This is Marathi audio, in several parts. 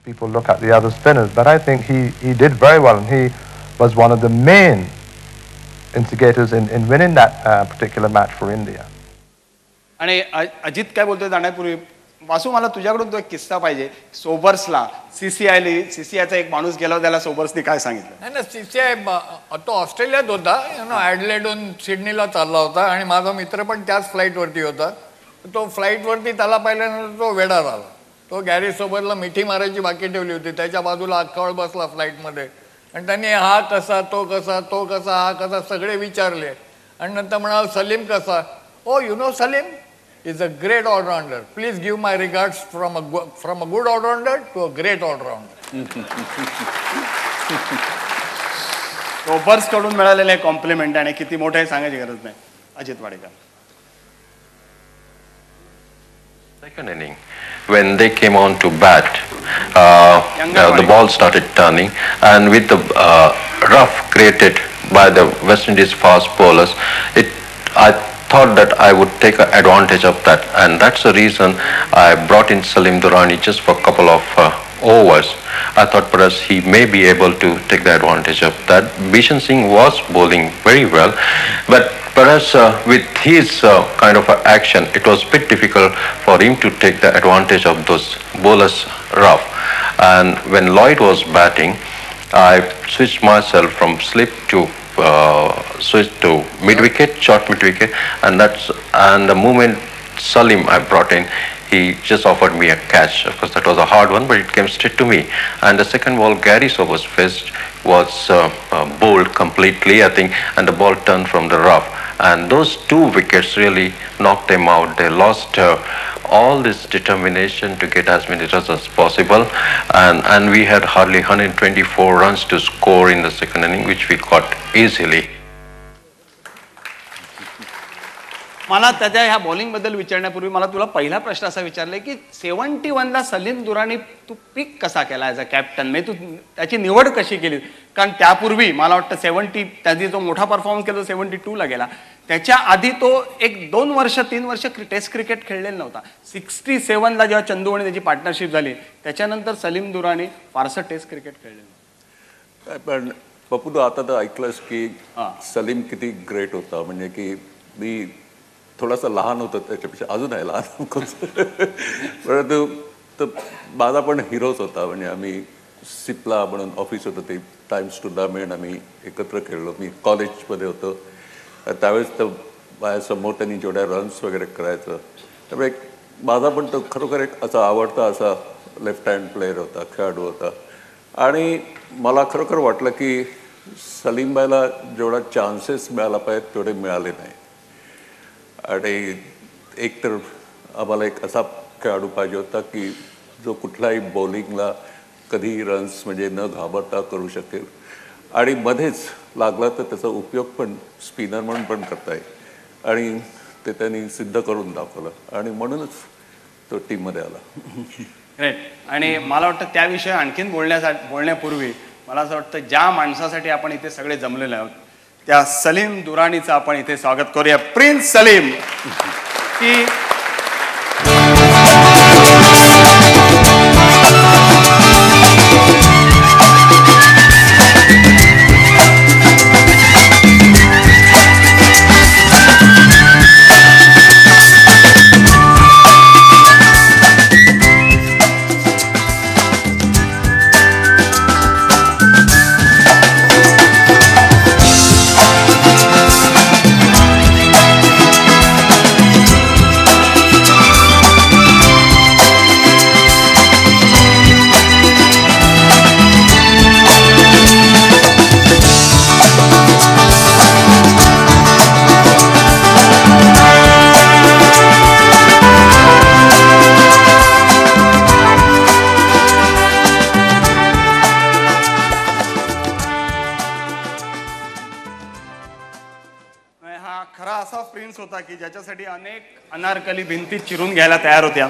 people look at the other spinners. But I think he did very well, and he was one of the main instigators in winning that particular match for India. आणि अजित काय बोलतोय जाण्यापूर्वी वासू मला तुझ्याकडून तो एक किस्सा पाहिजे. सोबर्सला सीसीआयचा एक माणूस गेला, त्याला सोबर्सने काय सांगितलं? नाही ना, सीसीआय तो ऑस्ट्रेलियात होता, ॲडलेडहून सिडनीला चालला होता आणि माझा मित्र पण त्याच फ्लाईटवरती होता. तो फ्लाईटवरती त्याला पाहिल्यानंतर तो वेडा झाला. तो गॅरी सोबरला मिठी मारायची बाकी ठेवली होती, त्याच्या बाजूला अख्खा वेळ बसला फ्लाईटमध्ये आणि त्यांनी हा कसा, तो कसा, तो कसा, हा कसा सगळे विचारले आणि नंतर म्हणाल सलीम कसा. Oh you know Salim is a great all-rounder. Please give my regards from a good all-rounder to a great all-rounder. Sobers कडून मिळालेले कॉम्प्लिमेंट आणि किती मोठे आहे सांगायची गरज नाही. Ajit Wadekar. Second inning, when they came on to bat, the ball started turning, and with the rough created by the West Indies fast bowlers, I thought that I would take advantage of that, and that's the reason I brought in Salim Durrani just for a couple of overs. I thought perhaps he may be able to take the advantage of that. Bishan Singh was bowling very well, but perhaps with his kind of action, it was a bit difficult for him to take the advantage of those bowlers rough. And when Lloyd was batting, I switched myself from slip to switched to mid wicket, short mid wicket, and the moment Salim I brought in, he just offered me a catch. Of course, that was a hard one, but it came straight to me. And the second ball, Gary Sober's fist was bowled completely, I think, and the ball turned from the rough. And those two wickets really knocked them out. They lost all this determination to get as many runs as possible, and we had hardly 124 runs to score in the second inning, which we got easily. मला त्याच्या ह्या बॉलिंगबद्दल विचारण्यापूर्वी मला तुला पहिला प्रश्न असा विचारलाय की 71ला सलीम दुरानी तू पिक कसा केला ॲज अ कॅप्टन, म्हणजे तू त्याची निवड कशी केली? कारण त्यापूर्वी मला वाटतं 70 त्याची जो मोठा परफॉर्मन्स केला 72ला गेला, त्याच्या आधी तो एक 2 वर्ष 3 वर्ष टेस्ट क्रिकेट खेळलेला नव्हता. 67ला जेव्हा चंदू आणि त्याची पार्टनरशिप झाली त्याच्यानंतर सलीम दुरानी फारसं टेस्ट क्रिकेट खेळलेलं. पण पप्पू, तू आता तर ऐकलंस की सलीम किती ग्रेट होता, म्हणजे की मी थोडासा लहान होतं त्याच्यापेक्षा, अजून आहे लहान परंतु तर माझा पण हिरोच होता. म्हणजे आम्ही सिपला म्हणून ऑफिस होतं ते टाइम्स टू द मेन, आम्ही एकत्र खेळलो. मी कॉलेजमध्ये होतो त्यावेळेस तर माझ्यासमोर त्यांनी जेवढ्या रन्स वगैरे करायचं, त्यामुळे माझा पण तो खरोखर एक असा आवडता असा लेफ्ट हँड प्लेयर होता, खेळाडू होता. आणि मला खरोखर वाटलं की सलीमबाईला जेवढा चान्सेस मिळाला पाहिजे तेवढे मिळाले नाही. आणि एक तर आम्हाला एक असा खेळाडू पाहिजे होता की जो कुठल्याही बॉलिंगला कधी रन्स म्हणजे न घाबरता करू शकेल आणि मध्येच लागला तर त्याचा उपयोग पण स्पिनर म्हणून पण करता येईल, आणि ते त्यांनी सिद्ध करून दाखवलं आणि म्हणूनच तो टीममध्ये आला. ग्रेट. आणि मला वाटतं त्याविषयी आणखीन बोलण्यापूर्वी मला असं वाटतं ज्या माणसासाठी आपण इथे सगळे जमलेले आहोत त्या सलीम दुरानीचं आपण इथे स्वागत करूया. प्रिन्स सलीम की होता की ज्याच्यासाठी अनेक अनारकली भिंती चिरून घ्यायला तयार होत्या.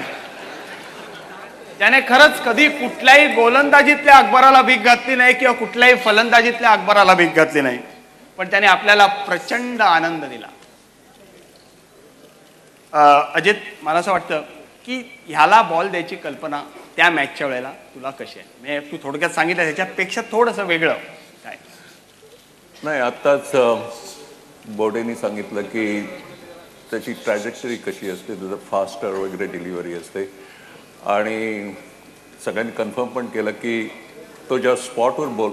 त्याने खरंच कधी कुठल्याही गोलंदाजीतल्या अकबराला भीक घातली नाही किंवा कुठल्याही फलंदाजीतल्या अकबराला भीक घातली नाही, पण त्याने आपल्याला प्रचंड आनंद दिला. अजित, मला असं वाटतं की ह्याला बॉल द्यायची कल्पना त्या मॅचच्या वेळेला तुला कशी आहे? म्हणजे तू थोडक्यात सांगितलं, त्याच्यापेक्षा थोडंसं वेगळं काय? नाही, आत्ताच बोर्डेनी सांगितलं की त्याची ट्रॅजेक्टरी कशी असते, तुझं फास्टर वगैरे डिलिव्हरी असते, आणि सगळ्यांनी कन्फर्म पण केलं की तो ज्या स्पॉटवर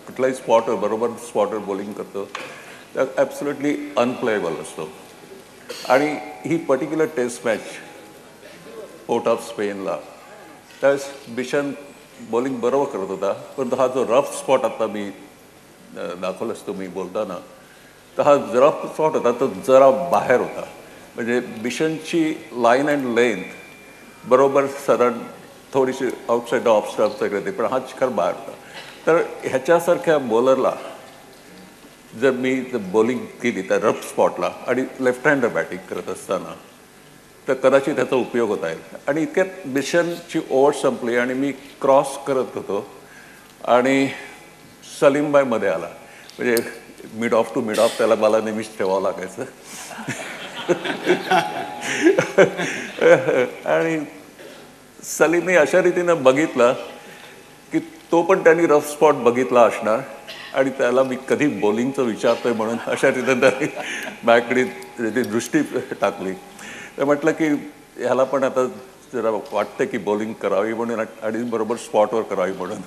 कुठल्याही स्पॉटवर बरोबर स्पॉटवर बॉलिंग करतो त्या ॲब्सोल्युटली अनप्लेएबल असतो. आणि ही particular test match Port of स्पेनला त्यावेळेस बिशन बॉलिंग बरोबर करत होता, परंतु हा जो रफ स्पॉट आता मी दाखवलंच तुम्ही बोलताना, तर हा रफ स्पॉट होता तो जरा बाहेर होता. म्हणजे बिशनची लाईन अँड लेंथ बरोबर सरळ थोडीशी आउटसाईड ऑफ स्टम्प वगैरे ते, पण हा शिखर बाहेर होता. तर ह्याच्यासारख्या बॉलरला जर मी बॉलिंग केली त्या रफ स्पॉटला आणि लेफ्ट हँडर बॅटिंग करत असताना, तर कदाचित त्याचा उपयोग होता येईल. आणि इतक्यात बिशनची ओव्हर संपली आणि मी क्रॉस करत होतो आणि सलीमबाई मध्ये आला. म्हणजे mid off to mid off त्याला मला नेहमीच ठेवावं लागायचं. आणि सलीमने अशा रीतीनं बघितलं की तो पण त्यांनी रफ स्पॉट बघितला असणार आणि त्याला मी कधी बॉलिंगचं विचारतोय म्हणून अशा रीतीनं त्यांनी माझ्याकडे दृष्टी टाकली. तर म्हटलं की ह्याला पण आता जरा वाटतं की बॉलिंग करावी म्हणून आणि बरोबर स्पॉटवर करावी म्हणून.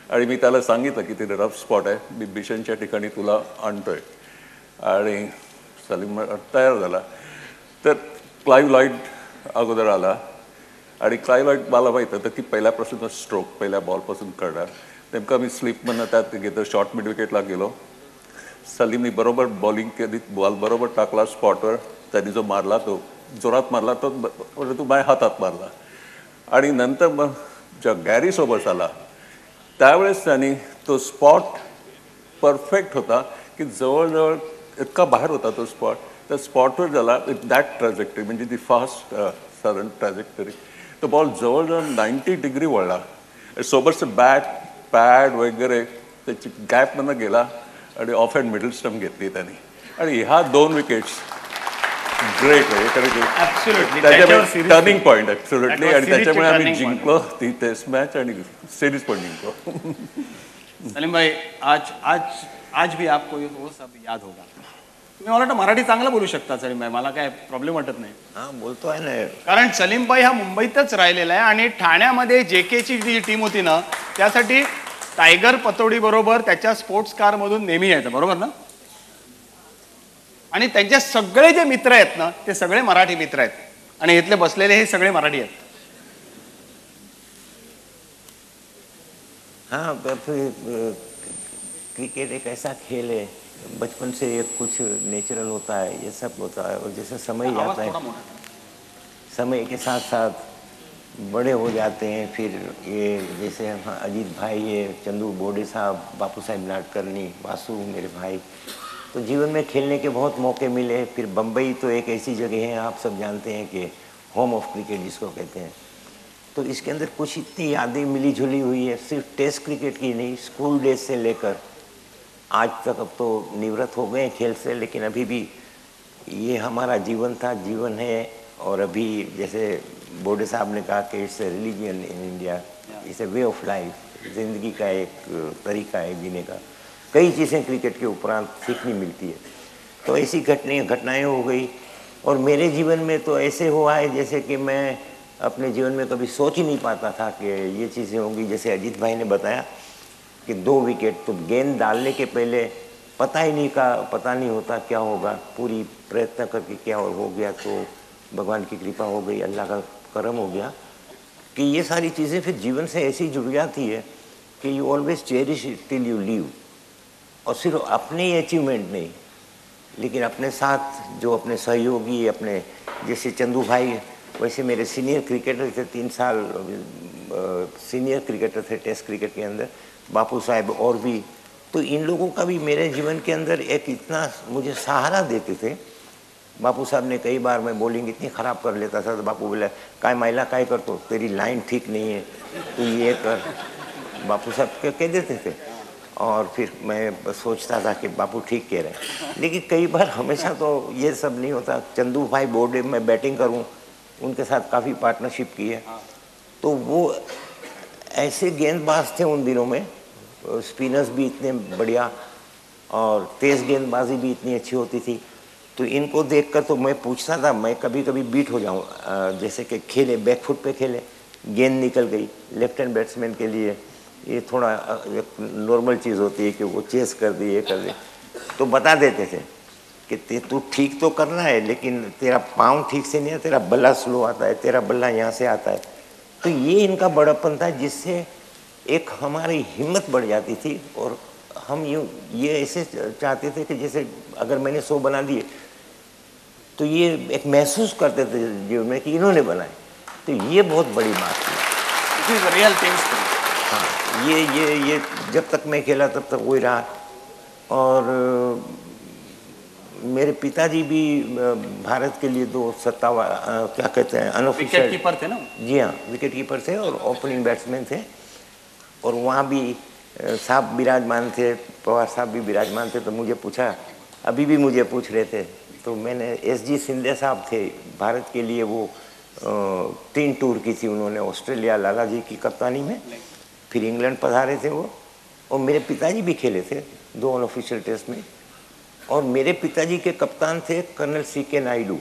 आणि मी त्याला सांगितलं की तिथे रफ स्पॉट आहे, मी बिशनच्या ठिकाणी तुला आणतोय. आणि सलीम तयार झाला. तर क्लाइव्ह लॉईड अगोदर आला आणि क्लाइव्ह लॉईड मला माहीत होतं की पहिल्यापासून स्ट्रोक पहिल्या बॉलपासून करणार. नेमका मी स्लिपमधनं त्यात घेतो, शॉर्ट मिड विकेटला गेलो. सलीमनी बरोबर बॉलिंग केली, बॉल बरोबर टाकला स्पॉटवर. त्यांनी जो मारला तो जोरात मारला, तो माझ्या हातात मारला. आणि नंतर मग जेव्हा गॅरी सोबत आला त्यावेळेस त्यांनी तो स्पॉट परफेक्ट होता की जवळजवळ इतका बाहेर होता तो स्पॉट. त्या स्पॉटवर झाला दॅट ट्रॅजेक्टरी, म्हणजे ती फास्ट सडन ट्रॅजेक्टरी. तो बॉल जवळजवळ 90 डिग्री वळला. सोबतचं बॅट पॅड वगैरे त्याची गॅपमधनं गेला आणि ऑफ अँड मिडल स्टंप घेतली त्यांनी. आणि ह्या 2 विकेट्स ग्रेट आहे, त्याच्यामुळे टर्निंग पॉईंट ॲब्सोल्युटली. आणि त्याच्यामुळे आम्ही जिंकलो ती टेस्ट मॅच आणि सिरीज पण जिंकलो. सलीम भाई, आज आज आज भी आपको ये वो सब याद होगा. तुम्ही मला वाटतं मराठी चांगलं बोलू शकता सलीम भाई, मला काय प्रॉब्लेम वाटत नाही. हां, बोलतो आहे ना. कारण सलीम भाई हा मुंबईतच राहिलेला आहे आणि ठाण्यामध्ये JKची जी टीम होती ना, त्यासाठी टायगर पतोडी बरोबर त्याच्या स्पोर्ट्स कारमधून नेहमी यायचं, बरोबर ना? आणि त्यांचे सगळे जे मित्र आहेत ना, ते सगळे मराठी मित्र आहेत आणि इथले बसलेले हे सगळे मराठी आहेत. हाँ, फिर क्रिकेट एक ऐसा खेल है, बचपन से कुछ नेचुरल होता है, ये सब होता है. और जैसे समय जाता है, समय के साथ साथ बड़े हो जाते हैं. फिर ये जैसे अजीत भाई, ये चंदू बोडे साहब, बापू साहब नाडकर्णी, वासु मेरे भाई, तो जीवन में खेलने के बहुत मौके मिले. फिर बम्बई तो एक ऐसी जगह है, आप सब जानते हैं कि होम ऑफ क्रिकेट जिसको कहते हैं. तो इसके अंदर कुछ इतनी यादें मिली जुली हुई है, सिर्फ टेस्ट क्रिकेट की नहीं, स्कूल डेज से लेकर आज तक. अब तो निवृत्त हो गए खेल से, लेकिन अभी भी ये हमारा जीवन था, जीवन है. और अभी जैसे बोडे साहब ने कहा कि it's a religion in India, it's a way of life, ज़िंदगी का एक तरीका है जीने का. कई चीज़ें क्रिकेट के उपरांत सीखनी मिलती है. तो ऐसी घटनाएं हो गई. और मेरे जीवन में तो ऐसे हुआ है जैसे कि मैं अपने जीवन में कभी सोच ही नहीं पाता था कि ये चीज़ें होंगी. जैसे अजीत भाई ने बताया कि 2 विकेट, तो गेंद डालने के पहले पता नहीं होता क्या होगा. पूरी प्रयत्न करके क्या हो गया, तो भगवान की कृपा हो गई, अल्लाह का करम हो गया कि ये सारी चीज़ें फिर जीवन से ऐसी जुड़ जाती है कि you always cherish it till you leave. और सिर्फ अपने ही अचीवमेंट नहीं, लेकिन अपने साथ जो अपने सहयोगी, अपने जैसे चंदू भाई, वैसे मेरे सीनियर क्रिकेटर थे, 3 साल सीनियर क्रिकेटर थे टेस्ट क्रिकेट के अंदर, बापू साहब और भी. तो इन लोगों का भी मेरे जीवन के अंदर एक इतना मुझे सहारा देते थे. बापू साहब ने कई बार मैं बॉलिंग इतनी ख़राब कर लेता था तो बापू बोला, काय माइला काय करतो, तेरी लाइन ठीक नहीं है, तू ये कर. बापू साहब कह देते थे. और फिर मैं सोचता था कि बापू ठीक कह रहे हैं. लेकिन कई बार हमेशा तो ये सब नहीं होता. चंदू भाई बोर्डे में बैटिंग करूं, उनके साथ काफ़ी पार्टनरशिप की है. तो वो ऐसे गेंदबाज थे उन दिनों में, स्पिनर्स भी इतने बढ़िया और तेज़ गेंदबाजी भी इतनी अच्छी होती थी। तो इनको देखकर तो मैं पूछता था, मैं कभी कभी बीट हो जाऊँ, जैसे कि खेले बैकफुट पे खेले, गेंद निकल गई, लेफ्ट हैंड बैट्समैन के लिए ये थोड़ा एक नॉर्मल चीज़ होती है कि वो चेस कर दी, ये कर दे, तो बता देते थे कि तू ठीक तो करना है लेकिन तेरा पाँव ठीक से नहीं है, तेरा बल्ला स्लो आता है, तेरा बल्ला यहाँ से आता है। तो ये इनका बड़प्पन था जिससे एक हमारी हिम्मत बढ़ जाती थी और हम यूँ ये ऐसे चाहते थे कि जैसे अगर मैंने 100 बना दिए तो ये एक महसूस करते थे जीवन में कि इन्होंने बनाए। तो ये बहुत बड़ी बात थी। Real things. हाँ, ये जब तक मैं खेला तब तक वही रहा। और मेरे पिताजी भी भारत के लिए 2 क्या कहते हैं अनऑफिशियल विकेट कीपर थे ना? जी हाँ, विकेट कीपर थे और ओपनिंग बैट्समैन थे। और वहाँ भी साहब विराजमान थे, पवार साहब भी विराजमान थे। तो मुझे पूछा, अभी भी मुझे पूछ रहे थे, तो मैंने SG सिंधे साहब थे भारत के लिए, वो 3 टूर की थी उन्होंने, ऑस्ट्रेलिया लाला जी की कप्तानी में, फिर इंग्लैंड पधारे थे वो। और मेरे पिताजी भी खेले थे 2 अनऑफिशियल टेस्ट में। और मेरे पिताजी के कप्तान थे कर्नल CK नायडू,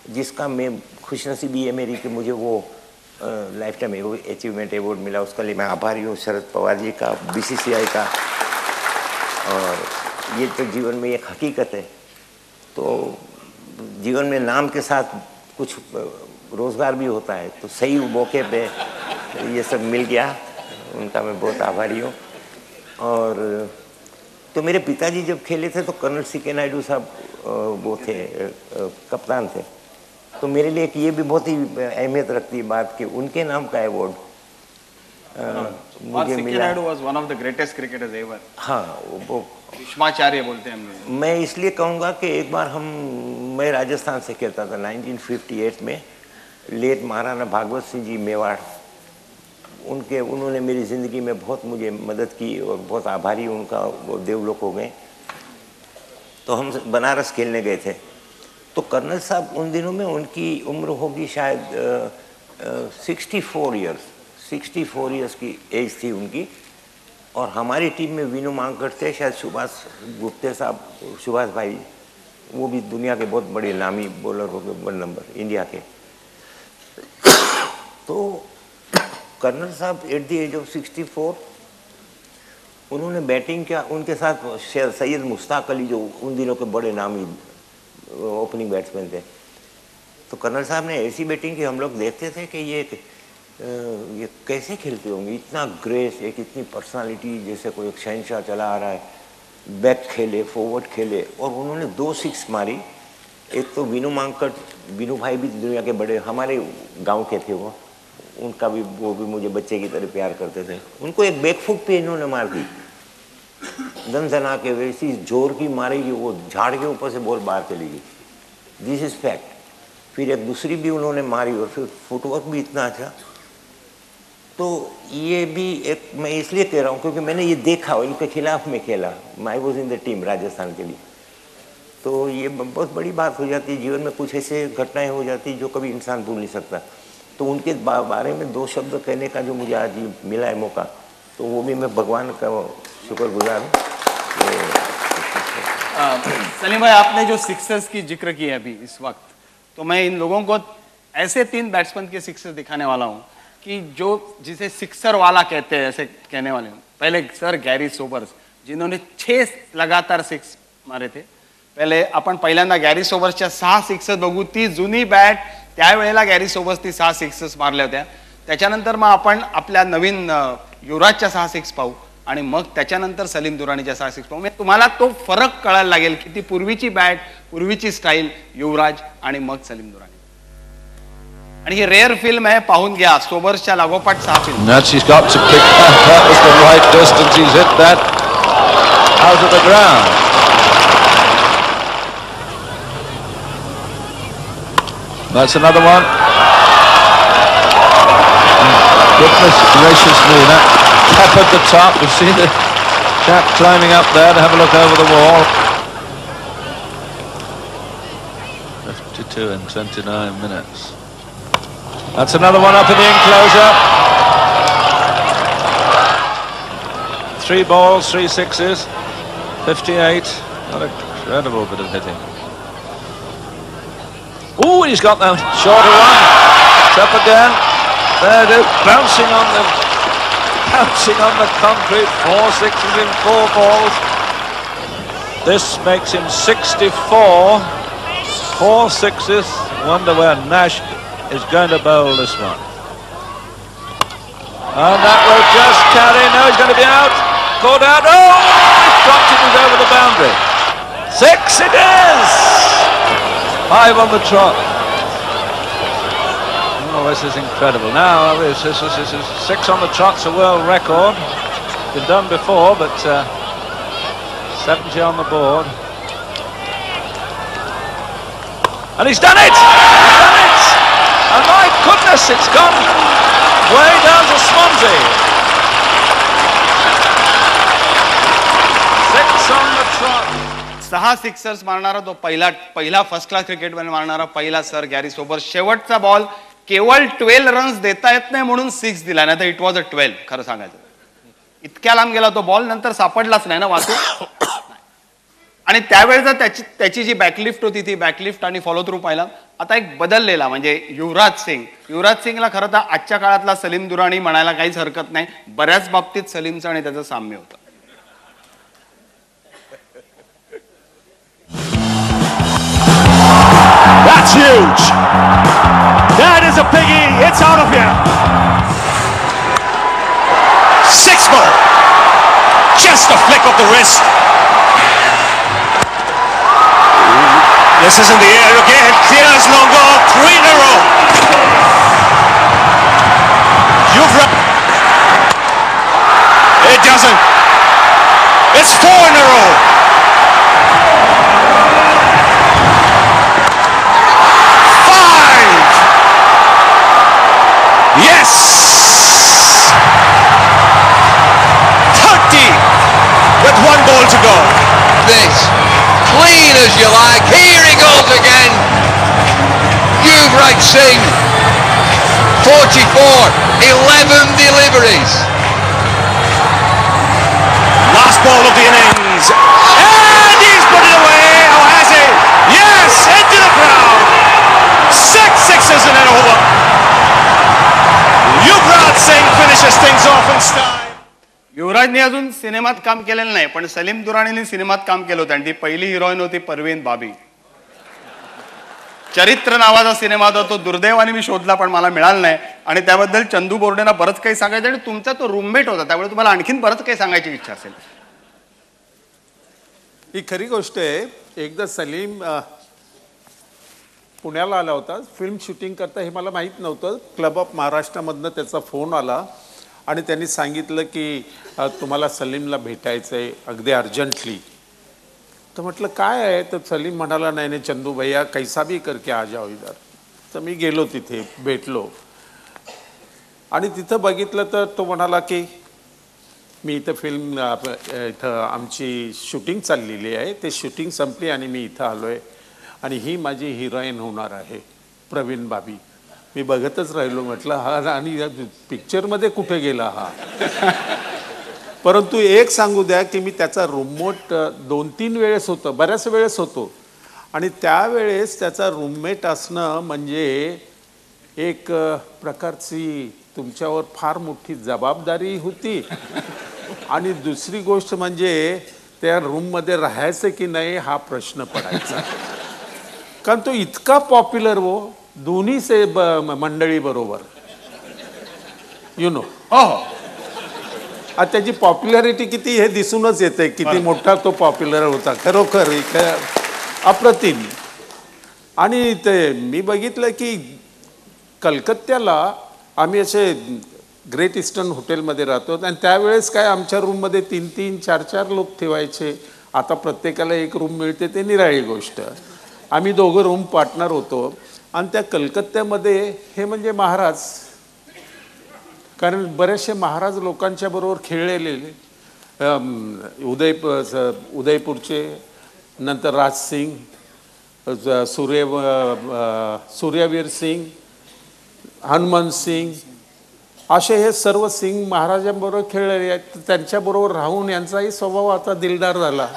जिसका मैं खुशनसीबी है मेरी कि मुझे वो लाइफ टाइम अचीवमेंट अवार्ड मिला। उसके लिए मैं आभारी हूँ शरद पवार जी का, BCCI का। और ये तो जीवन में एक हकीकत है। तो जीवन में नाम के साथ कुछ रोज़गार भी होता है, तो सही मौके पे ये सब मिल गया, उनका मैं बहुत आभारी हूँ। और तो मेरे पिताजी जब खेले थे तो कर्नल CK नायडू साहब वो थे, कप्तान थे। तो मेरे लिए एक ये भी बहुत ही अहमियत रखती है बात कि उनके नाम का अवार्ड मुझे मिला। नायडू वाज one of the greatest cricketers ever. हाँ, वो भीष्माचार्य बोलते हैं हम। मैं इसलिए कहूँगा कि एक बार मैं राजस्थान से खेलता था 1958 में, लेट महाराणा भागवत सिंह जी मेवाड़, उन्होंने मेरी ज़िंदगी में बहुत मुझे मदद की और बहुत आभारी उनका, वो देवलोक हो गए। तो हम बनारस खेलने गए थे। तो कर्नल साहब उन दिनों में, उनकी उम्र होगी शायद 64 ईयर्स की एज थी उनकी। और हमारी टीम में विनू मांकड़ थे, शायद सुभाष गुप्ते साहब, सुभाष भाई, वो भी दुनिया के बहुत बड़े नामी बॉलर हो गए, 1 नंबर इंडिया के। तो कर्नल साहब एट द एज ऑफ 64 उन्होंने बैटिंग किया। उनके साथ सैयद मुश्ताक अली, जो उन दिनों के बड़े नामी ओपनिंग बैट्समैन थे। तो कर्नल साहब ने ऐसी बैटिंग की, हम लोग देखते थे कि ये कैसे खेलते होंगे, इतना ग्रेस, एक इतनी पर्सनालिटी, जैसे कोई एक शहंशाह चला आ रहा है। बैक खेले, फॉरवर्ड खेले और उन्होंने 2 6 मारी। एक तो विनू मांकड़, विनू भाई भी दुनिया के बड़े, हमारे गांव के थे वो, उनका भी, वो भी मुझे बच्चे की तरह प्यार करते थे। उनको एक बैकफुट पे इन्होंने मार दी, दन के वैसी जोर की मारी कि वो झाड़ के ऊपर से बॉल बाहर चली गई। दिस इज फैक्ट। फिर एक दूसरी भी उन्होंने मारी और फिर फुटवर्क भी इतना अच्छा। तो ये भी एक, मैं इसलिए कह रहा हूँ क्योंकि मैंने ये देखा, इनके खिलाफ में खेला, I was in the team Rajasthan के लिए। तो ये बहुत बड़ी बात हो जाती है जीवन में, कुछ ऐसे घटनाएं हो जाती जो कभी इंसान भूल नहीं सकता। तो उनके बारे में 2 शब्द कहने का जो मुझे आज मिला है मौका, तो वो भी मैं भगवान का शुक्रगुजार हूँ। सलीम भाई, आपने जो सिक्सर्स की जिक्र की है अभी इस वक्त, तो मैं इन लोगों को ऐसे 3 बैट्समैन के सिक्सर्स दिखाने वाला हूँ कि जो जिसे सिक्सर वाला कहते हैं, ऐसे कहने वाले हूँ। पहले सर गॅरी सोबर्स, जिन्होंने 6 लगातार 6 मारे थे। पहिले आपण पहिल्यांदा गॅरी सोबर्सच्या 6 सिक्सर्स बघू। ती जुनी बॅट, त्यावेळेला गॅरी सोबर्स ती 6 सिक्सर्स मारल्या होत्या। त्याच्यानंतर मग आपण आपल्या नवीन युवराजच्या 6 6 पाहू आणि मग त्याच्यानंतर सलीम दुरानीच्या 6 6 पाहू। तुम्हाला तो फरक कळायला लागेल की ती पूर्वीची बॅट, पूर्वीची स्टाईल, युवराज आणि मग सलीम दुरानी। आणि ही रेअर फिल्म आहे, पाहून घ्या। सोबर्सच्या लागोपाठ 6 film. He's got to pick that was the right distance. He's hit that out of the ground. That's another one. Goodness gracious me, that top at the top. You see the chap climbing up there to have a look over the wall. 52 in 29 minutes. That's another one up in the enclosure. 3 balls, 3 sixes, 58. What an incredible bit of hitting. Oh, he's got the shorter one. It's up again. There it is, bouncing on the concrete. 4 sixes in 4 balls. This makes him 64. 4 sixes. Wonder where Nash is going to bowl this one. And that will just carry. No, he's going to be out. Caught out. Oh, he's dropped it. He's over the boundary. 6 it is. 5 on the trot. Oh, this is incredible. Now, this is 6 on the trot's a world record. Been done before, but 70 on the board. And he's done it! He's done it! And my goodness, it's gone way down to Swansea. 6 on the trot. 6 Sixers मारणारा तो पहिला फर्स्ट क्लास क्रिकेटमध्ये मारणारा पहिला सर गॅरी सोबर. शेवटचा बॉल केवळ 12 रन्स देता येत नाही म्हणून 6 दिला, नाही तर इट वॉज अ 12. खरं सांगायचं इतक्या लांब गेला तो बॉल, नंतर सापडलाच नाही ना वाचू. आणि त्यावेळेचा त्याची जी बॅकलिफ्ट होती ती बॅकलिफ्ट आणि फॉलो थ्रू पाहिला. आता एक बदललेला म्हणजे युवराज सिंगला खरं तर आजच्या काळातला सलीम दुराणी म्हणायला काहीच हरकत नाही. बऱ्याच बाबतीत सलीमचं आणि त्याचं साम्य होतं. That's huge. That is a biggie. It's out of here. 6 ball. Just a flick of the wrist. This is in the air again. Clears long goal. 3 in a row. It doesn't. It's 4 in a row. Yes! 30 with 1 ball to go. This clean as you like. Here he goes again. Yuvraj Singh, 44, 11 deliveries. Last ball of the innings. And he's put it away. Or has he? Yes, into the crowd. 6 sixes in an over. Yuvraj Singh finishes things off in style. युवराजने अजून सिनेमात काम केलेलं नाही, पण सलीम दुराणीने सिनेमात काम केलं होतं आणि ती पहिली हिरोईन होती परवीन बाबी. चरित्र नावाचा सिनेमा होता, तो दुर्दैवाने मी शोधला पण मला मिळाला नाही. आणि त्याबद्दल चंदू बोर्डेना बरंच काही सांगायचं आणि तुमचा तो रूममेट होता, त्यामुळे तुम्हाला आणखीन बरंच काही सांगायची इच्छा असेल. ही खरी गोष्ट आहे. एकदा सलीम पुण्याला आला होता फिल्म शूटिंग करता. हे मला माहीत नव्हतं. क्लब ऑफ महाराष्ट्रामधनं त्याचा फोन आला आणि त्यांनी सांगितलं की तुम्हाला सलीमला भेटायचं आहे अगदी अर्जंटली. तर म्हटलं काय आहे. तर सलीम म्हणाला नाही नाही चंदू भैया कैसा भी करके आ जाओ इधर. तर मी गेलो तिथे भेटलो आणि तिथं बघितलं तर तो म्हणाला की मी इथं फिल्म इथं आमची शूटिंग चाललेली आहे, ते शूटिंग संपली आणि मी इथं आलो आहे आणि ही माझी हिरोईन होणार आहे प्रवीण बाबी. मी बघतच राहिलो. म्हटलं हा आणि पिक्चरमध्ये कुठे गेला हा. परंतु एक सांगू द्या की मी त्याचा रूममेट 2-3 वेळेस होतो, बऱ्याच वेळेस होतो. आणि त्यावेळेस त्याचा रूममेट असणं म्हणजे एक प्रकारची तुमच्यावर फार मोठी जबाबदारी होती. आणि दुसरी गोष्ट म्हणजे त्या रूममध्ये राहायचं की नाही हा प्रश्न पडायचा. कारण तो इतका पॉप्युलर हो दोन्ही मंडळी बरोबर. यु नो त्याची पॉप्युलॅरिटी किती हे दिसूनच येते, किती मोठा तो पॉप्युलर होता खरोखर अप्रतिम. आणि ते मी बघितलं की कलकत्त्याला आम्ही असे ग्रेट ईस्टर्न हॉटेलमध्ये राहतो आणि त्यावेळेस काय आमच्या रूममध्ये 3-3, 4-4 लोक ठेवायचे. आता प्रत्येकाला एक रूम मिळते ते निराळी गोष्ट. आम्ही दोघं रूम पार्टनर होतो आणि त्या कलकत्त्यामध्ये हे म्हणजे महाराज, कारण बरेचसे महाराज लोकांच्या बरोबर खेळलेले. उदयपूरचे, नंतर राजसिंग, सूर्यवीर सिंग, हनुमान सिंग असे हे सर्व सिंग महाराजांबरोबर खेळलेले आहेत. त्यांच्याबरोबर राहून यांचाही स्वभाव आता दिलदार झाला.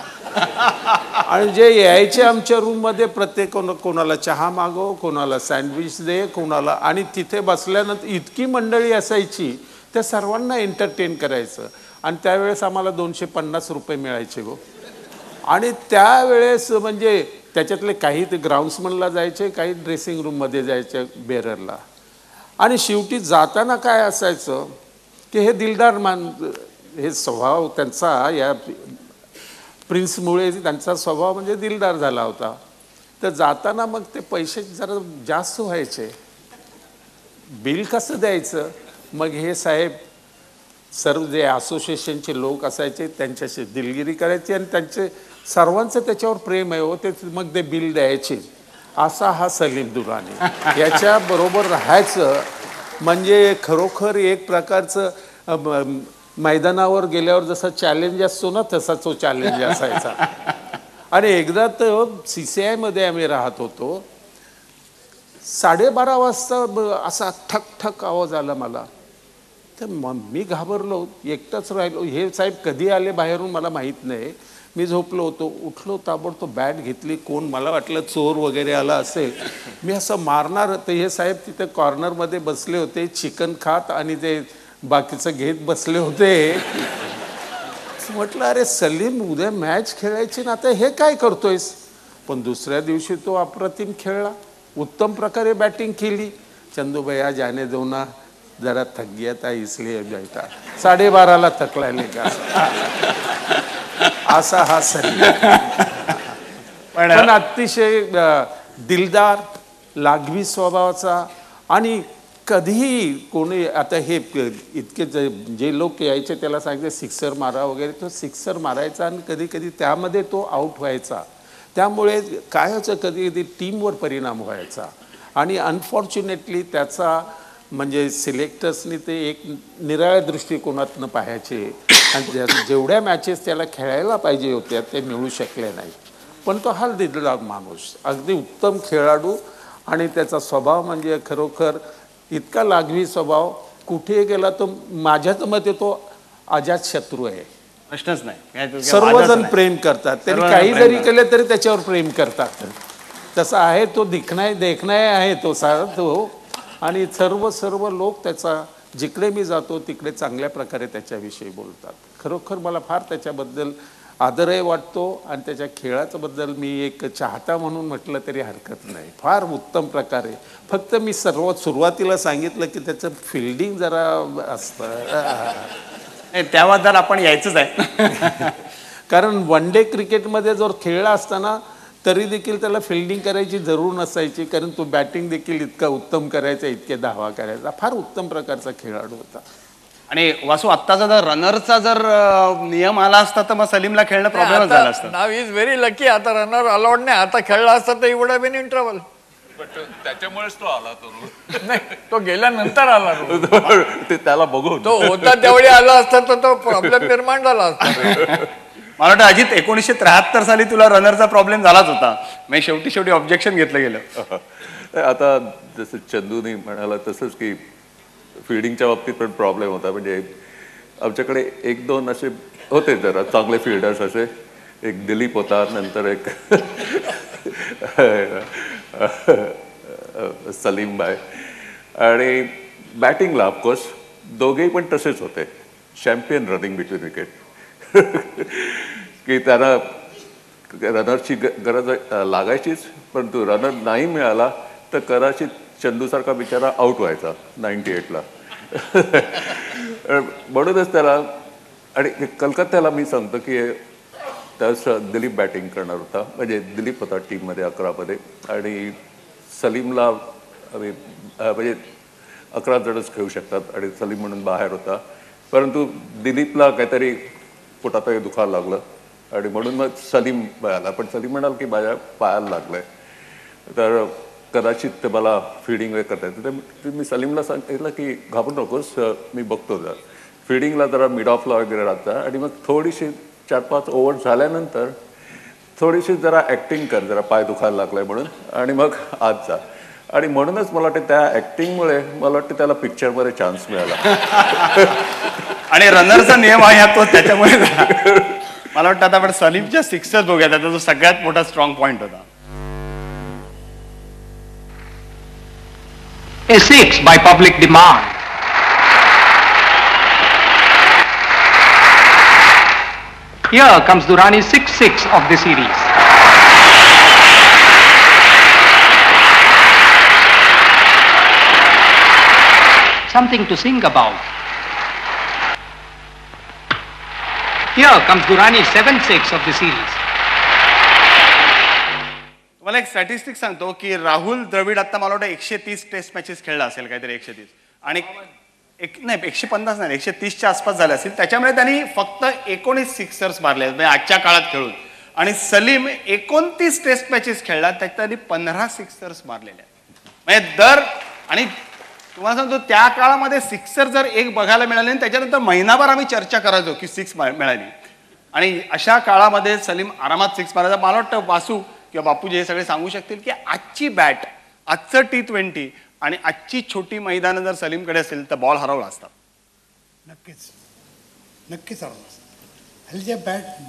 आणि जे यायचे आमच्या रूममध्ये प्रत्येक कोणाला चहा मागव, कोणाला सँडविच दे, कोणाला, आणि तिथे बसल्यानंतर इतकी मंडळी असायची त्या सर्वांना एंटरटेन करायचं. आणि त्यावेळेस आम्हाला 250 रुपये मिळायचे गो. आणि त्यावेळेस म्हणजे त्याच्यातले काही ते ग्राउंड्समनला जायचे, काही ड्रेसिंग रूममध्ये जायचे बेररला. आणि शेवटी जाताना काय असायचं की हे दिलदार हे स्वभाव त्यांचा, या प्रिन्समुळे त्यांचा स्वभाव म्हणजे दिलदार झाला होता. तर जाताना मग ते पैसे जरा जास्त व्हायचे. बिल कसं द्यायचं, मग हे साहेब सर्व जे असोसिएशनचे लोक असायचे त्यांच्याशी दिलगिरी करायची आणि त्यांचे सर्वांचं त्याच्यावर प्रेम आहे हो, ते मग ते बिल द्यायचे. असा हा सलीम दुरानी, याच्याबरोबर राहायचं म्हणजे खरोखर एक प्रकारचं मैदानावर गेल्यावर जसा चॅलेंज असतो ना तसा तो चॅलेंज असायचा. आणि एकदा तर CCI आम्ही राहत होतो. 12:30 वाजता असा ठक ठक आवाज आला मला. तर मी घाबरलो, एकटाच राहिलो. हे साहेब कधी आले बाहेरून मला माहीत नाही. मी झोपलो होतो, उठलो, ताबडतोब बॅट घेतली. कोण, मला वाटलं चोर वगैरे आला असेल. मी असं मारणार तर हे साहेब तिथे कॉर्नरमध्ये बसले होते, चिकन खात आणि ते बाकीचं घेत बसले होते. म्हटलं अरे सलीम, उद्या मॅच खेळायची ना, आता हे काय करतोयस. पण दुसऱ्या दिवशी तो अप्रतिम खेळला, उत्तम प्रकारे बॅटिंग केली. चंदू भैया जाने दो ना, जरा थक गया था इसलिए बैठा. 12:30ला थकलाय का असा हा सलीम. पण अतिशय दिलदार, लाघवी स्वभावाचा. आणि कधीही कोणी, आता हे इतके जे लोक यायचे त्याला सांगितले सिक्सर मारा वगैरे, तो सिक्सर मारायचा आणि कधी कधी त्यामध्ये तो आऊट व्हायचा. त्यामुळे काय व्हायचं, कधी कधी टीमवर परिणाम व्हायचा. आणि अनफॉर्च्युनेटली त्याचा म्हणजे सिलेक्टर्सनी ते एक निराळ्या दृष्टिकोनातनं पाहायचे आणि जेवढ्या मॅचेस त्याला खेळायला पाहिजे होत्या ते मिळू शकले नाही. पण तो हा दिलदार माणूस, अगदी उत्तम खेळाडू. आणि त्याचा स्वभाव म्हणजे खरोखर इतका लाघवी स्वभाव, कुठे गेला तो माझ्याच मते तो अजात शत्रू आहे. प्रश्नच नाही, सर्वजण प्रेम करतात. त्यांनी काही जरी केले तरी त्याच्यावर प्रेम करतात. तसा आहे तो, देखणाय आहे तो सारा तो. आणि सर्व लोक त्याचा, जिकडे मी जातो तिकडे चांगल्या प्रकारे त्याच्याविषयी बोलतात. खरोखर मला फार त्याच्याबद्दल आदरही वाटतो. आणि त्याच्या खेळाच्या बद्दल मी एक चाहता म्हणून म्हटलं तरी हरकत नाही. फार उत्तम प्रकारे. फक्त मी सुरुवातीला सांगितलं की त्याचं फिल्डिंग जरा असतं, त्याबद्दल आपण यायचंच आहे. कारण वन डे क्रिकेटमध्ये जर खेळला असताना तरी देखील त्याला फिल्डिंग करायची जरूर नसायची, कारण तो बॅटिंग देखील इतका उत्तम करायचा, इतके धावा करायचा. फार उत्तम प्रकारचा खेळाडू होता. आणि वासू, आत्ताचा जर रनरचा जर नियम आला असता तर मग सलीमला खेळणं प्रॉब्लेम झाला असतं. नाव इज व्हेरी लकी. आता रनर अलाउड नाही. आता खेळला असता तर would have been in trouble. त्याच्यामुळेच तो आला तो. नाही, तो गेल्यानंतर आला. ते त्याला बघून तो होता त्यावेळी आला असता तर तो प्रॉब्लेम निर्माण झाला असता. मला वाटतं अजित 1973 साली तुला रनरचा प्रॉब्लेम झालाच होता. मग शेवटी ऑब्जेक्शन घेतलं गेलं. आता जसं चंदूनी म्हणाला तसंच की फिल्डिंगच्या बाबतीत पण प्रॉब्लेम होता. म्हणजे आमच्याकडे 1-2 असे होते जरा चांगले फिल्डर्स असे. एक दिलीप होता, नंतर एक सलीम भाई. आणि बॅटिंगला ऑफकोर्स दोघेही पण तसेच होते, चॅम्पियन रनिंग बिटवीन विकेट. की त्यांना रनरची गरज लागायचीच, परंतु रनर नाही मिळाला तर कदाचित चंदूसारखा बिचारा आऊट व्हायचा 98ला. म्हणूनच त्याला. आणि कलकत्त्याला मी सांगतो की त्यावेळेस दिलीप बॅटिंग करणार होता. म्हणजे दिलीप होता टीममध्ये 11मध्ये आणि सलीमला म्हणजे 11 जणच खेळू शकतात आणि सलीम म्हणून बाहेर होता. परंतु दिलीपला काहीतरी पोटातही दुखायला लागलं आणि म्हणून मग सलीम आला. पण सलीम म्हणाल की माझ्या पायाला लागलं आहे, तर कदाचित ते मला फिल्डिंग वगैरे करता येतं. तर मी सलीमला सांगितलं की घाबरू नकोस, मी बघतो जर फिल्डिंगला जरा मिड ऑफला वगैरे राहता आणि मग थोडीशी 4-5 ओव्हर झाल्यानंतर थोडीशी जरा ॲक्टिंग कर, जरा पाय दुखायला लागलाय म्हणून, आणि मग आज जा. आणि म्हणूनच मला वाटतं त्या ॲक्टिंगमुळे मला वाटतं त्याला पिक्चरमध्ये चान्स मिळाला. आणि रनरचा नियम आहे तो त्याच्यामुळे मला वाटतं आता आपण सलीमच्या सिक्सर बघूया, त्याचा जो सगळ्यात मोठा स्ट्रॉंग पॉइंट होता. A 6 by public demand. Here comes Durrani's 6-6 of the series. Something to sing about. Here comes Durrani's 7-6 of the series. तुम्हाला एक स्टॅटिस्टिक सांगतो की राहुल द्रविड आता मला वाटतं 130 टेस्ट मॅचेस खेळला असेल, काहीतरी 130, आणि नाही 150 नाही 130च्या आसपास झाले असेल. त्याच्यामुळे त्यांनी फक्त 19 सिक्सर्स मारले म्हणजे आजच्या काळात खेळून. आणि सलीम 29 टेस्ट मॅचेस खेळला, त्यात त्यांनी 15 सिक्सर्स मारलेले आहेत. म्हणजे आणि तुम्हाला सांगतो त्या काळामध्ये सिक्सर जर एक बघायला मिळाले आणि त्याच्यानंतर महिनाभर आम्ही चर्चा करायचो की 6 मिळाली. आणि अशा काळामध्ये सलीम आरामात 6 मारायचा. मला वाटतं वासू किंवा बापूजी हे सगळे सांगू शकतील की आजची बॅट, आजचं T20 आणि आजची छोटी मैदानं जर सलीमकडे असेल तर बॉल हरवला असता. नक्कीच नक्कीच हरवला असता. हल्लीच्या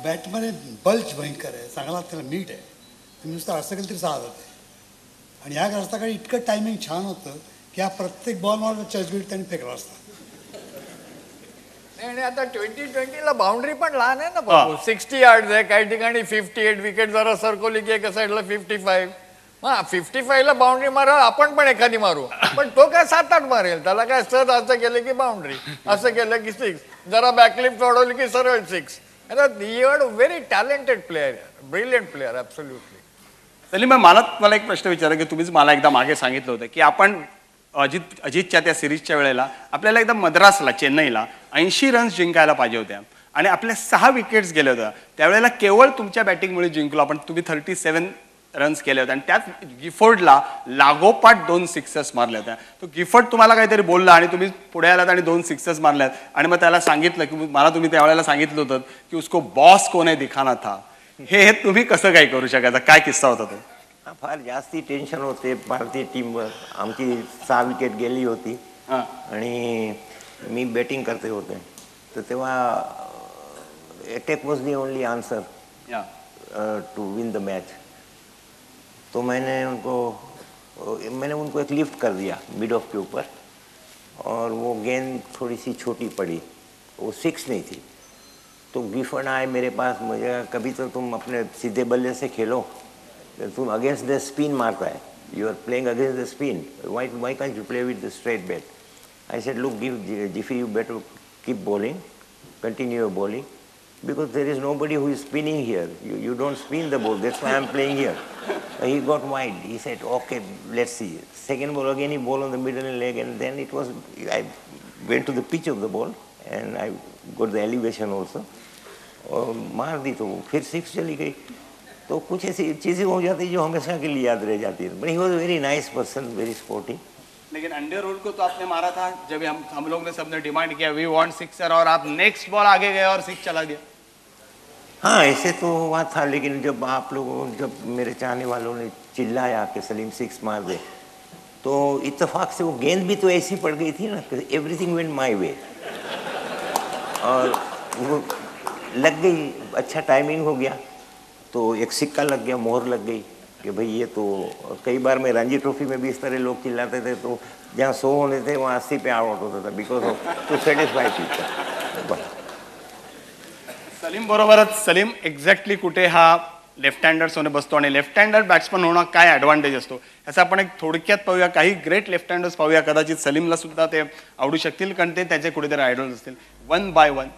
बॅटमध्ये बल्च भयंकर आहे, चांगला त्याला मीठ आहे. तुम्ही नुसतं असं केलं तरी सहा जाते. आणि ह्या रस्त्याकडे इतकं टायमिंग छान होतं की हा प्रत्येक बॉल मला चर्चबीट त्यांनी फेकला असता. आणि आता 2020ला बाउंड्री पण लहान आहे ना, 60 yards आहे, काही ठिकाणी 58 विकेट जरा सरकवली की एका साईडला 55. 55ला बाउंड्री मारा, आपण पण एखादी मारू, पण तो काय 7-8 मारेल. त्याला काय सहज असं केलं की बाउंड्री, असं केलं की 6, जरा बॅकलिफ्ट सोडवली की सरळ 6. You are very talented player, brilliant player, absolutely. Salim मला एक प्रश्न विचारा की तुम्हीच मला एकदा मागे सांगितलं होतं की आपण अजितच्या त्या सिरीजच्या वेळेला आपल्याला एकदा मद्रासला, चेन्नईला 80 रन्स जिंकायला पाहिजे होत्या आणि आपल्या 6 विकेट्स गेल्या होत्या. त्यावेळेला केवळ तुमच्या बॅटिंगमुळे जिंकलो आपण. तुम्ही 37 रन्स केले होते आणि त्यात गिफोर्डला लागोपाठ 2 सिक्सर्स मारल्या होत्या. तो गिफोर्ड तुम्हाला काहीतरी बोलला आणि तुम्ही पुढे आलात आणि 2 सिक्सर्स मारल्यात. आणि मग त्याला सांगितलं की मला तुम्ही त्यावेळेला सांगितलं होतं की उसको बॉस कोण आहे दिखाना था. हे तुम्ही कसं काय करू शकायचं, काय किस्सा होता तो? फार जास्ती टेन्शन होते भारतीय टीमवर. आमची 6 विकेट गेली होती आणि मी बॅटिंग करते होते, तर तेव्हा attack was the only answer to win the match. तो मैंने उनको एक लिफ्ट कर दिया मिड ऑफ के ऊपर और वो गेंद थोड़ी सी छोटी पड़ी, वो 6 नहीं थी. तो गिफर्ड आए मेरे पास, मुझे कभी तो तुम अपने सीधे बल्ले से खेलो, तुम अगेंस्ट द स्पिन मारता है, you are playing against the spin, why can't you play with the straight bat. I said look Jiffy you better keep bowling, continue your bowling, because there is nobody who is spinning here. You don't spin the ball, that's why I'm playing here. He got wide. He said, okay, let's see. Second ball again, he ball on the middle leg, and then I went to the pitch of the ball and I got the elevation also. और मार दी तो फिर 6 चली गई. तो कुछ ऐसी चीज़ें हो जाती जो हमेशा के लिए याद रह जाती है. But he was a very nice person, very sporty. लेकिन अंडर रूल को तो आपने मारा था जब हम लोग ने सबने डिमांड किया वी वांट सिक्सर, और आप नेक्स्ट बॉल आगे गए और 6 चला दिया. हाँ, ऐसे तो हुआ था, लेकिन जब मेरे चाहने वालों ने चिल्लाया कि सलीम 6 मार दे, तो इत्तेफाक से वो गेंद भी तो ऐसी पड़ गई थी ना कि एवरीथिंग वेंट माय वे, और वो लग गई. अच्छा टाइमिंग हो गया, तो एक सिक्का लग गया, मोहर लग गई कि भाई ये तो. कई बार मैं रणजी ट्रॉफी में भी इस तरह लोग चिल्लाते थे, तो जहाँ 100 होने थे वहाँ 80 पे आउट होता था, because of to satisfy people. Salim बरोबरच सलीम एक्झॅक्टली कुठे हा लेफ्ट हँडर्स होणे बसतो आणि लेफ्ट हँडर बॅट्समन होणं काय ॲडव्हान्टेज असतो याचं आपण एक थोडक्यात पाहूया. काही ग्रेट लेफ्ट हँडर्स पाहूया, कदाचित सलीमला सुद्धा ते आवडू शकतील कारण ते त्याचे कुठेतरी आयडॉल्स असतील. 1 by 1.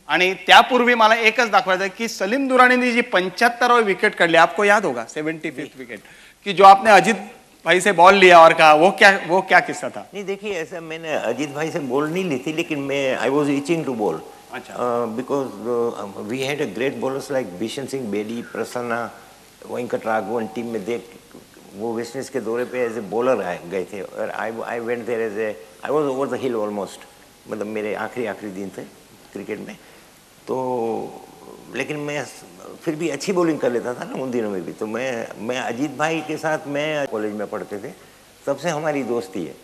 आणि त्यापूर्वी मला एकच दाखवायचं की सलीम दुरानीने जी 75वीं विकेट काढली, आपको याद होगा 75th विकेट, कि जो आपने अजीत भाई से बॉल लिया और कहा वो क्या किस्सा था? नहीं देखिए, ऐसा मैंने अजीत भाई से बॉल नहीं ली थी, लेकिन मैं I was itching to bowl. Because we had a great bowlers like Bishan Singh Bedi, Prasanna, Venkataraghavan. Team में देख वो वेस्ट इंडीज के दौरे पे एज ए बॉलर गए थे, और I went there as a, I was over the hill almost. मतलब मेरे आखिरी दिन थे क्रिकेट में. तो लेकिन मैं फिर भी अच्छी बॉलिंग कर लेता था ना उन दिनों में भी. तो मैं अजीत भाई के साथ, मैं कॉलेज में पढ़ते थे, तब से हमारी दोस्ती है,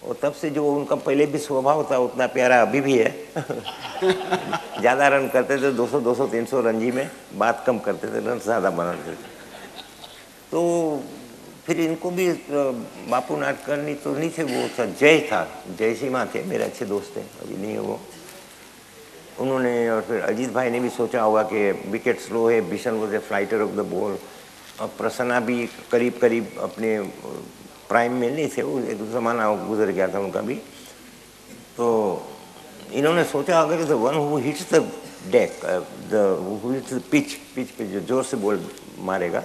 और तब से जो उनका पहले भी स्वभाव था उतना प्यारा अभी भी है। ज़्यादा रन करते थे, 200 200 300 रणजी में, बात कम करते थे, रन ज़्यादा बनाते थे। तो फिर इनको भी बापू नाडकर्णी तो नहीं थे, वो था जय था, जय सीमा थे, मेरे अच्छे दोस्त थे, अभी नहीं है वो। उन्होंने और फिर अजीत भाई ने भी सोचा होगा कि विकेट स्लो है, Bishan was a flighter of the ball, और प्रसन्ना भी करीब करीब अपने प्राइम में नहीं थे, वो एक ज़माना गुजर गया था उनका भी। तो इन्होंने सोचा अगर the one who hits the deck, who hits the pitch पे जो जोर से बॉल मारेगा,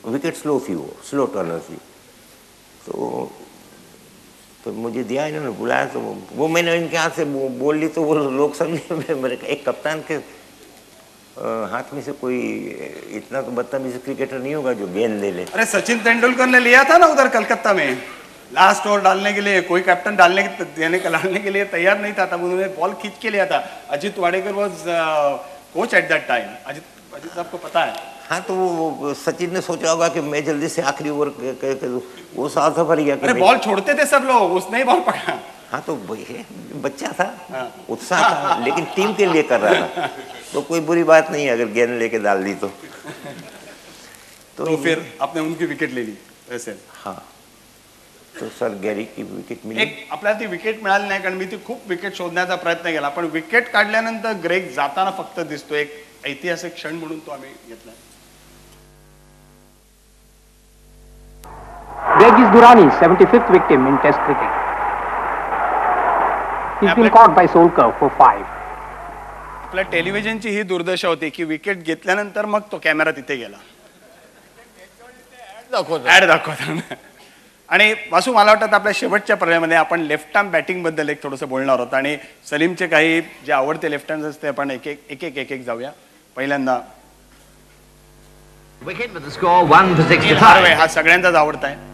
विकेट स्लो थी, वो स्लो टर्नर थी। तो मुझे दिया, इन्होंने बुलाया, तो वो मैंने इनके हाथ से बोल ली, तो वो लोग समझे मेरे एक कप्तान के हाथ में से कोई इतना तो बदतमीज क्रिकेटर नहीं होगा जो गेंद ले ले। अरे सचिन तेंदुलकर ने लिया था ना उधर कलकत्ता में, लास्ट ओवर डालने के लिए कोई कैप्टन डालने के लिए तैयार नहीं था, तब उन्होंने बॉल खींच के लिया था। Ajit Wadekar was coach at that time, Ajit साहब को पता है। हाँ, तो वो सचिन ने सोचा होगा कि मैं जल्दी से आखिरी ओवर वो साल सफर गया। अरे बॉल छोड़ते थे सब लोग, उसने ही बॉल पकड़ा। हाँ, तो बच्चा था, उत्साह था, लेकिन टीम के लिए कर रहा था, तो कोई बुरी बात नहीं है अगर गेंद लेके डाल दी तो फिर आपने उनकी विकेट ले ली ऐसे। हाँ, तो सर गॅरी की विकेट मिळाली। एक आपल्याला ती विकेट मिळाली नाही, कारण मी ती खूप विकेट शोधण्याचा प्रयत्न केला, पण विकेट काढल्यानंतर ग्रेग जाताना फक्त दिसतो, एक ऐतिहासिक क्षण म्हणून तो आम्ही घेतला। Greg is Durrani, 75th victim in Test cricket. He's been caught by Solkar for 5. आपल्या टेलिव्हिजनची ही दुर्दशा होती की विकेट घेतल्यानंतर मग तो कॅमेरा तिथे गेला, ऍड दाखवतो। आणि वासू, मला वाटतं आपल्या शेवटच्या पर्यायामध्ये आपण लेफ्ट आर्म बॅटिंग बद्दल एक थोडंसं बोलणार आहोत, आणि सलीमचे काही जे आवडते लेफ्ट हँड असते आपण एक एक जाऊया। पहिल्यांदा wicket with the score 1 for 65. हा सगळ्यांचाच आवडता आहे।